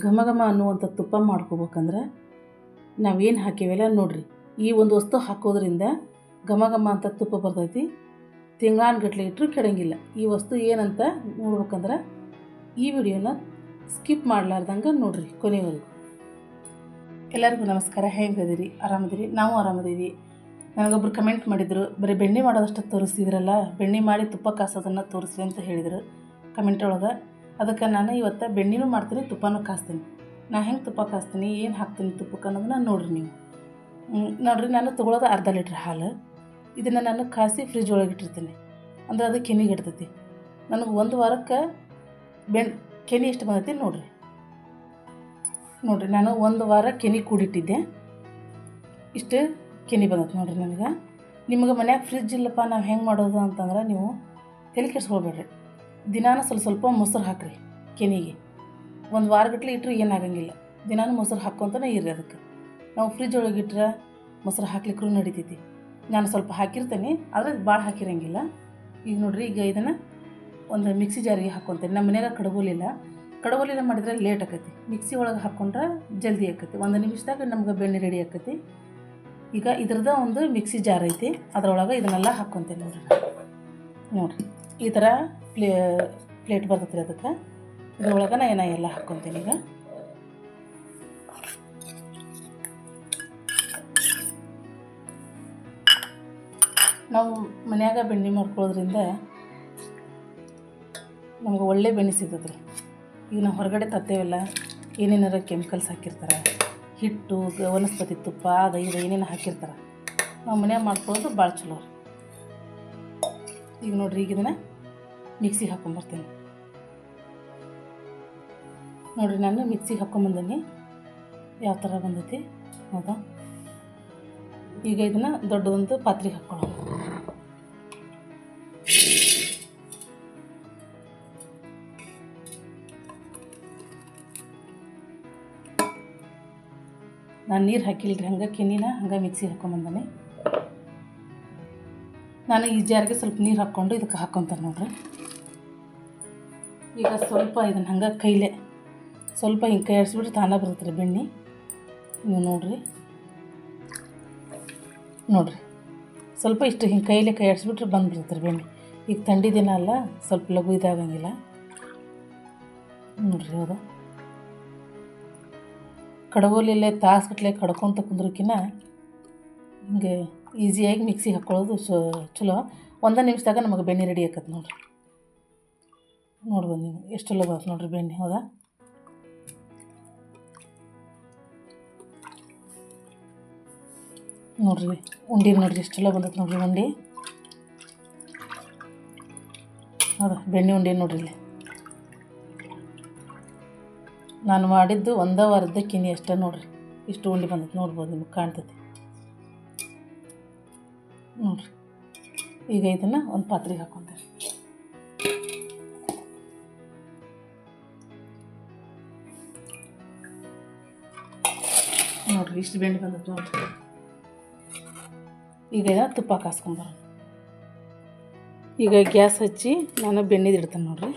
ಘಮ ಘಮ ಅನ್ನುವಂಥ ತುಪ್ಪ ಮಾಡ್ಕೋಬೇಕಂದ್ರೆ ನಾವೇನು ಹಾಕಿವೆಲ್ಲ ನೋಡಿರಿ, ಈ ಒಂದು ವಸ್ತು ಹಾಕೋದ್ರಿಂದ ಘಮ ಘಮ ಅಂತ ತುಪ್ಪ ಬರ್ತೈತಿ. ತಿಂಗಳಾನ್ಗಟ್ಲೆ ಇಟ್ಟರು ಕೆಡಂಗಿಲ್ಲ. ಈ ವಸ್ತು ಏನಂತ ನೋಡ್ಬೇಕಂದ್ರೆ ಈ ವಿಡಿಯೋನ ಸ್ಕಿಪ್ ಮಾಡಲಾರ್ದಂಗೆ ನೋಡಿರಿ ಕೊನೆವರೆಗೂ. ಎಲ್ಲರಿಗೂ ನಮಸ್ಕಾರ. ಹೇಗಿದ್ದೀರಿ? ಆರಾಮದಿರಿ? ನಾವು ಆರಾಮದೀವಿ. ನನಗೊಬ್ರು ಕಮೆಂಟ್ ಮಾಡಿದರು, ಬರೀ ಬೆಣ್ಣೆ ಮಾಡೋದಷ್ಟು ತೋರಿಸ್ತಿದ್ರಲ್ಲ, ಬೆಣ್ಣೆ ಮಾಡಿ ತುಪ್ಪ ಕಾಸೋದನ್ನು ತೋರಿಸ್ರಿ ಅಂತ ಹೇಳಿದರು ಕಮೆಂಟ್ ಒಳಗೆ. ಅದಕ್ಕೆ ನಾನು ಇವತ್ತು ಬೆಣ್ಣೆನೂ ಮಾಡ್ತೀನಿ, ತುಪ್ಪನೂ ಕಾಸ್ತೀನಿ. ನಾನು ಹೆಂಗೆ ತುಪ್ಪ ಕಾಸ್ತೀನಿ, ಏನು ಹಾಕ್ತೀನಿ ತುಪ್ಪಕ್ಕೆ ಅನ್ನೋದನ್ನ ನೋಡಿರಿ ನೀವು. ನೋಡಿರಿ, ನಾನು ತೊಗೊಳೋದು ಅರ್ಧ ಲೀಟ್ರ್ ಹಾಲು. ಇದನ್ನು ನಾನು ಕಾಸಿ ಫ್ರಿಜ್ ಒಳಗೆ ಇಟ್ಟಿರ್ತೀನಿ, ಅಂದ್ರೆ ಅದು ಕೆನಿಗೆ ಇಡ್ತೈತಿ. ನನಗೆ ಒಂದು ವಾರಕ್ಕೆ ಕೆನೆ ಎಷ್ಟು ಬಂದೈತಿ ನೋಡಿರಿ. ನಾನು ಒಂದು ವಾರ ಕೆನೆ ಕೂಡಿಟ್ಟಿದ್ದೆ, ಇಷ್ಟು ಕೆನೆ ಬಂದೈತೆ ನೋಡಿರಿ ನನಗೆ. ನಿಮಗೆ ಮನ್ಯಾಗ ಫ್ರಿಜ್ ಇಲ್ಲಪ್ಪ, ನಾವು ಹೆಂಗೆ ಮಾಡೋದು ಅಂತಂದ್ರೆ ನೀವು ತಲೆ ಕೆಡಿಸ್ಕೊಳ್ಬೇಡ್ರಿ. ದಿನಾನು ಸ್ವಲ್ಪ ಮೊಸರು ಹಾಕಿರಿ ಕೆನೆಗೆ. ಒಂದು ವಾರಗಟ್ಟಲೆ ಇಟ್ಟರೆ ಏನಾಗಂಗಿಲ್ಲ. ದಿನಾನು ಮೊಸರು ಹಾಕ್ಕೊಂತನೇ ಇರ್ರಿ. ಅದಕ್ಕೆ ನಾವು ಫ್ರಿಜ್ ಒಳಗೆ ಇಟ್ಟರೆ ಮೊಸರು ಹಾಕ್ಲಿಕ್ಕೂ ನಡಿತೈತಿ. ನಾನು ಸ್ವಲ್ಪ ಹಾಕಿರ್ತೇನೆ, ಆದರೆ ಭಾಳ ಹಾಕಿರಂಗಿಲ್ಲ. ಈಗ ನೋಡಿರಿ, ಈಗ ಇದನ್ನು ಒಂದು ಮಿಕ್ಸಿ ಜಾರಿಗೆ ಹಾಕ್ಕೊತೇನೆ. ನಮ್ಮ ಮನ್ಯಾಗ ಕಡಗೋಲಿಲ್ಲ ಮಾಡಿದರೆ ಲೇಟ್ ಆಕೈತಿ. ಮಿಕ್ಸಿ ಒಳಗೆ ಹಾಕ್ಕೊಂಡ್ರೆ ಜಲ್ದಿ ಆಕೈತಿ. 1 ನಿಮಿಷದಾಗ ನಮ್ಗೆ ಬೆಣ್ಣೆ ರೆಡಿ ಆಕೈತಿ. ಈಗ ಇದ್ರದ್ದು ಒಂದು ಮಿಕ್ಸಿ ಜಾರ್ ಐತಿ, ಅದರೊಳಗೆ ಇದನ್ನೆಲ್ಲ ಹಾಕ್ಕೊತೇನೆ ನೋಡಿರಿ. ಈ ಥರ ಪ್ಲೇಟ್ ಬರ್ತೈತಿ. ಅದಕ್ಕೆ ಇದ್ರೊಳಗೆ ನಾನು ಎಲ್ಲ ಹಾಕ್ಕೊತೀನಿ. ಈಗ ನಾವು ಮನ್ಯಾಗ ಬೆಣ್ಣೆ ಮಾಡ್ಕೊಳ್ಳೋದ್ರಿಂದ ನಮ್ಗೆ ಒಳ್ಳೆ ಬೆಣ್ಣೆ ಸಿಗ್ತದೆ ರೀ. ಈಗ ನಾವು ಹೊರಗಡೆ ತತ್ತೇವಲ್ಲ, ಏನೇನಾರ ಕೆಮಿಕಲ್ಸ್ ಹಾಕಿರ್ತಾರೆ, ಹಿಟ್ಟು, ವನಸ್ಪತಿ ತುಪ್ಪ, ಅದು ಇದು ಏನೇನು ಹಾಕಿರ್ತಾರೆ. ನಾವು ಮನ್ಯಾಗ ಮಾಡ್ಕೊಳ್ಳೋದು ಭಾಳ ಚಲೋ ರೀ. ಈಗ ನೋಡಿರಿ, ಈಗ ಇದನ್ನು ಮಿಕ್ಸಿಗೆ ಹಾಕ್ಕೊಂಬರ್ತೀನಿ ನೋಡಿರಿ. ನಾನು ಮಿಕ್ಸಿಗೆ ಹಾಕ್ಕೊಂಬಂದೀನಿ, ಯಾವ ಥರ ಬಂದೈತಿ ಹೌದಾ. ಈಗ ಇದನ್ನು ದೊಡ್ಡದೊಂದು ಪಾತ್ರೆಗೆ ಹಾಕ್ಕೊಳ್ಳೋಣ. ನಾನು ನೀರು ಹಾಕಿಲ್ರಿ, ಹಂಗೆ ಕೆನಿನ ಹಂಗೆ ಮಿಕ್ಸಿಗೆ ಹಾಕ್ಕೊಂಬಂದಾನೆ. ನಾನು ಈ ಜಾರಿಗೆ ಸ್ವಲ್ಪ ನೀರು ಹಾಕ್ಕೊಂಡು ಇದಕ್ಕೆ ಹಾಕ್ಕೊತಾರೆ ನೋಡ್ರಿ. ಈಗ ಸ್ವಲ್ಪ ಇದನ್ನು ಹಂಗೆ ಕೈಲೇ ಸ್ವಲ್ಪ ಹಿಂಗೆ ಕೈ ಆಡಿಸ್ಬಿಟ್ರೆ ತಾನೇ ಬರ್ತೈತೆ ರೀ ಬೆಣ್ಣೆ. ನೀವು ನೋಡಿರಿ ಸ್ವಲ್ಪ ಇಷ್ಟು ಹಿಂಗೆ ಕೈಲೇ ಕೈ ಆಡಿಸ್ಬಿಟ್ರೆ ಬಂದುಬಿಡ್ತೈತೆ ರೀ ಬೆಣ್ಣೆ. ಈಗ ಥಂಡಿ ದಿನ ಅಲ್ಲ, ಸ್ವಲ್ಪ ಲಘು ಇದಾಗಂಗಿಲ್ಲ ನೋಡಿರಿ. ಹೌದಾ, ಕಡಗೋಲಲ್ಲೇ ತಾಸುಗಟ್ಟಲೆ ಕಡ್ಕೊತ ಕುಂದ್ರಕ್ಕಿಂತ ಹಿಂಗೆ ಈಸಿಯಾಗಿ ಮಿಕ್ಸಿಗೆ ಹಾಕ್ಕೊಳ್ಳೋದು ಚಲೋ. 1 ನಿಮಿಷದಾಗ ನಮಗೆ ಬೆಣ್ಣೆ ರೆಡಿ ಆಕತ್ತೆ ನೋಡಿರಿ. ನೋಡ್ಬೋದು ನೀವು ಎಷ್ಟು ಚಲೋ ಬರುತ್ತೆ ನೋಡಿರಿ ಬೆಣ್ಣೆ. ಹೌದಾ, ನೋಡಿರಿ ಉಂಡೆ ನೋಡಿರಿ ಎಷ್ಟು ಚಲೋ ಬಂದೈತೆ ನೋಡಿರಿ ಉಂಡೆ. ಹೌದಾ, ಬೆಣ್ಣೆ ಉಂಡೆ ನೋಡಿರಿ. ಇಲ್ಲಿ ನಾನು ಮಾಡಿದ್ದು 1 ವಾರದ ಕೆನೆ ಅಷ್ಟೇ ನೋಡಿರಿ. ಇಷ್ಟು ಉಂಡೆ ಬಂದೈತೆ ನೋಡ್ಬೋದು, ನಿಮಗೆ ಕಾಣ್ತೈತಿ ನೋಡಿರಿ. ಈಗ ಇದನ್ನು ಒಂದು ಪಾತ್ರೆಗೆ ಹಾಕ್ಕೊಂತಾರೆ ನೋಡಿರಿ. ಇಷ್ಟು ಬೆಣ್ಣೆ ಬಂದೈತೆ ನೋಡಿರಿ. ಈಗ ಇದನ್ನು ತುಪ್ಪ ಕಾಸ್ಕೊಂಬರೋಣ. ಈಗ ಗ್ಯಾಸ್ ಹಚ್ಚಿ ನಾನು ಬೆಣ್ಣೆದು ಇಡ್ತೇನೆ ನೋಡಿರಿ.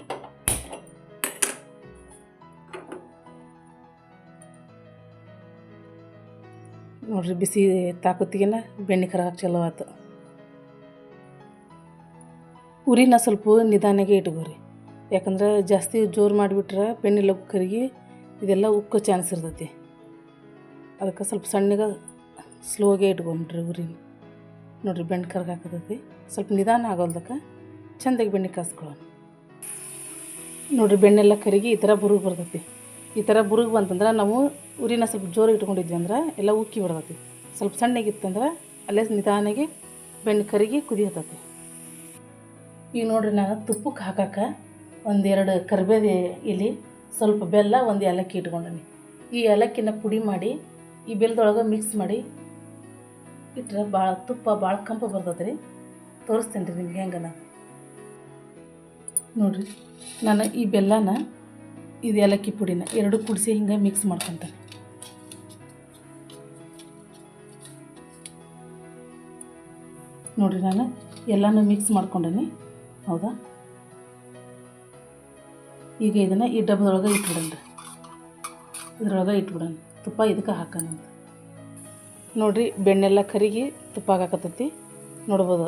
ನೋಡಿರಿ, ಬಿಸಿ ತಾಕತ್ತಿಗೆನ ಬೆಣ್ಣೆ ಕರಗಕ್ಕೆ ಚಲೋ ಆಯ್ತು. ಉರಿನ ಸ್ವಲ್ಪ ನಿಧಾನಾಗೆ ಇಟ್ಕೋರಿ, ಯಾಕಂದ್ರೆ ಜಾಸ್ತಿ ಜೋರು ಮಾಡಿಬಿಟ್ರೆ ಬೆಣ್ಣೆ ಲಘು ಕರಗಿ ಇದೆಲ್ಲ ಉಕ್ಕೋ ಚಾನ್ಸ್ ಇರ್ತೈತಿ. ಅದಕ್ಕೆ ಸ್ವಲ್ಪ ಸಣ್ಣಗೆ ಸ್ಲೋಗೆ ಇಟ್ಕೊಂಬಿಟ್ರಿ ಉರಿನ. ನೋಡಿರಿ, ಬೆಣ್ಣೆ ಕರಗಾಕತೈತಿ. ಸ್ವಲ್ಪ ನಿಧಾನ ಆಗೋಲ್ದಕ್ಕೆ ಚೆಂದಾಗಿ ಬೆಣ್ಣೆ ಕಾಸ್ಕೊಳ್ಳೋಣ. ನೋಡಿರಿ, ಬೆಣ್ಣೆಲ್ಲ ಕರಗಿ ಈ ಥರ ಬುರುಗು ಬರ್ತೈತಿ. ಈ ಥರ ಬುರುಗು ಬಂತಂದ್ರೆ ನಾವು ಉರಿನ ಸ್ವಲ್ಪ ಜೋರು ಇಟ್ಕೊಂಡಿದ್ವಿ ಅಂದ್ರೆ ಎಲ್ಲ ಉಕ್ಕಿ ಬಿಡ್ತೈತಿ. ಸ್ವಲ್ಪ ಸಣ್ಣಗಿತ್ತಂದ್ರೆ ಅಲ್ಲೇ ನಿಧಾನಾಗಿ ಬೆಣ್ಣೆ ಕರಗಿ ಕುದಿಯತೈತಿ. ಈಗ ನೋಡಿರಿ, ನಾನು ತುಪ್ಪಕ್ಕೆ ಹಾಕಕ್ಕೆ 1-2 ಕರಿಬೇವು ಎಲೆ, ಸ್ವಲ್ಪ ಬೆಲ್ಲ, 1 ಏಲಕ್ಕಿ ಇಟ್ಕೊಂಡೀನಿ. ಈ ಏಲಕ್ಕಿನ ಪುಡಿ ಮಾಡಿ ಈ ಬೆಲ್ಲದೊಳಗೆ ಮಿಕ್ಸ್ ಮಾಡಿ ಇಟ್ಟರೆ ತುಪ್ಪ ಭಾಳ ಕಂಪ ಬರ್ತೈತೆ ರೀ. ತೋರಿಸ್ತೇನೆ ರೀ ನಿಮ್ಗೆ ಹೆಂಗೆ. ನೋಡಿರಿ, ನಾನು ಈ ಬೆಲ್ಲನ ಇದು ಏಲಕ್ಕಿ ಪುಡಿನ 2 ಕೂಡಿಸಿ ಹಿಂಗೆ ಮಿಕ್ಸ್ ಮಾಡ್ಕೊತಾರೆ. ನೋಡಿರಿ, ನಾನು ಎಲ್ಲನೂ ಮಿಕ್ಸ್ ಮಾಡ್ಕೊಂಡೇನಿ. ಹೌದಾ, ಈಗ ಇದನ್ನು ಈ ಡಬ್ಬದೊಳಗೆ ಇಟ್ಬಿಡೋಣ. ಇದ್ರೊಳಗೆ ಇಟ್ಬಿಡೋಣ. ತುಪ್ಪ ಇದಕ್ಕೆ ಹಾಕೋಣ ಅಂತ ನೋಡಿರಿ. ಬೆಣ್ಣೆಲ್ಲ ಕರಿಗಿ ತುಪ್ಪ ಹಾಕತ್ತೈತಿ ನೋಡ್ಬೋದು.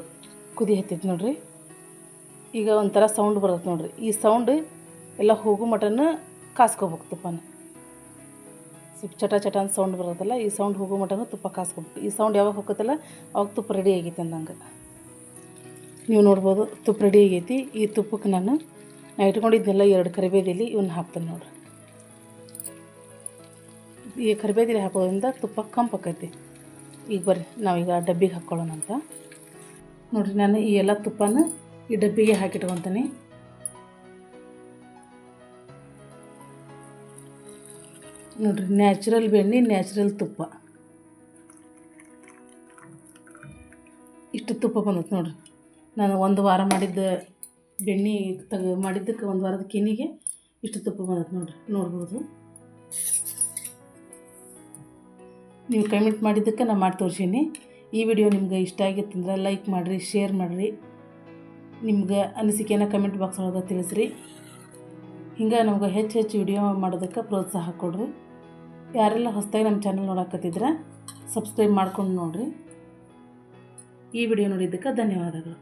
ಕುದಿ ಹತ್ತೈತಿ ನೋಡಿರಿ. ಈಗ ಒಂಥರ ಸೌಂಡ್ ಬರುತ್ತೆ ನೋಡಿರಿ. ಈ ಸೌಂಡ್ ಎಲ್ಲ ಹೋಗೋ ಮಟನ ಕಾಸ್ಕೋಬೇಕು ತುಪ್ಪನ. ಸ್ವಲ್ಪ ಚಟ ಚಟ ಅಂತ ಸೌಂಡ್ ಬರುತ್ತಲ್ಲ, ಈ ಸೌಂಡ್ ಹೋಗೋ ಮಟನ ತುಪ್ಪ ಕಾಸ್ಕೋಬೇಕು. ಈ ಸೌಂಡ್ ಯಾವಾಗ ಹೋಗುತ್ತಲ್ಲ ಅವಾಗ ತುಪ್ಪ ರೆಡಿ ಆಗೈತೆ ಅಂದಂಗೆ. ನೀವು ನೋಡ್ಬೋದು ತುಪ್ಪ ರೆಡಿ ಆಗೈತಿ. ಈ ತುಪ್ಪಕ್ಕೆ ನಾನು ಇಟ್ಕೊಂಡಿದ್ದೆಲ್ಲ 2 ಕರಿಬೇವಿಲೆ ಇವನ್ನ ಹಾಕ್ತೇನೆ ನೋಡಿರಿ. ಈ ಕರಿಬೇವಿಲೆ ಹಾಕೋದ್ರಿಂದ ತುಪ್ಪ ಕಂಪಾಕೈತಿ. ಈಗ ಬರ್ರಿ ನಾವೀಗ ಡಬ್ಬಿಗೆ ಹಾಕ್ಕೊಳ್ಳೋಣ ಅಂತ ನೋಡಿರಿ. ನಾನು ಈ ಎಲ್ಲ ತುಪ್ಪನ ಈ ಡಬ್ಬಿಗೆ ಹಾಕಿಟ್ಕೊತೀನಿ ನೋಡಿರಿ. ನ್ಯಾಚುರಲ್ ಬೆಣ್ಣೆ, ನ್ಯಾಚುರಲ್ ತುಪ್ಪ. ಇಷ್ಟು ತುಪ್ಪ ಬಂದೈತೆ ನೋಡಿರಿ. ನಾನು 1 ವಾರ ಮಾಡಿದ್ದ ಬೆಣ್ಣೆ ಮಾಡಿದ್ದಕ್ಕೆ 1 ವಾರದ ಕೆನಿಗೆ ಇಷ್ಟು ತುಪ್ಪ ಬಂದೈತೆ ನೋಡಿರಿ. ನೋಡ್ಬೋದು. ನೀವು ಕಮೆಂಟ್ ಮಾಡಿದ್ದಕ್ಕೆ ನಾನು ಮಾಡಿ ತೋರಿಸೀನಿ. ಈ ವಿಡಿಯೋ ನಿಮ್ಗೆ ಇಷ್ಟ ಆಗಿತ್ತಂದ್ರೆ ಲೈಕ್ ಮಾಡಿರಿ, ಶೇರ್ ಮಾಡಿರಿ. ನಿಮ್ಗೆ ಅನಿಸಿಕೆನ ಕಮೆಂಟ್ ಬಾಕ್ಸ್ ಒಳಗೆ ತಿಳಿಸ್ರಿ. ಹಿಂಗೆ ನಮ್ಗೆ ಹೆಚ್ಚು ವಿಡಿಯೋ ಮಾಡೋದಕ್ಕೆ ಪ್ರೋತ್ಸಾಹ ಕೊಡ್ರಿ. ಯಾರೆಲ್ಲ ಹೊಸದಾಗಿ ನಮ್ಮ ಚಾನಲ್ ನೋಡಕತ್ತಿದ್ರೆ ಸಬ್ಸ್ಕ್ರೈಬ್ ಮಾಡ್ಕೊಂಡು ನೋಡಿರಿ. ಈ ವಿಡಿಯೋ ನೋಡಿದ್ದಕ್ಕೆ ಧನ್ಯವಾದಗಳು.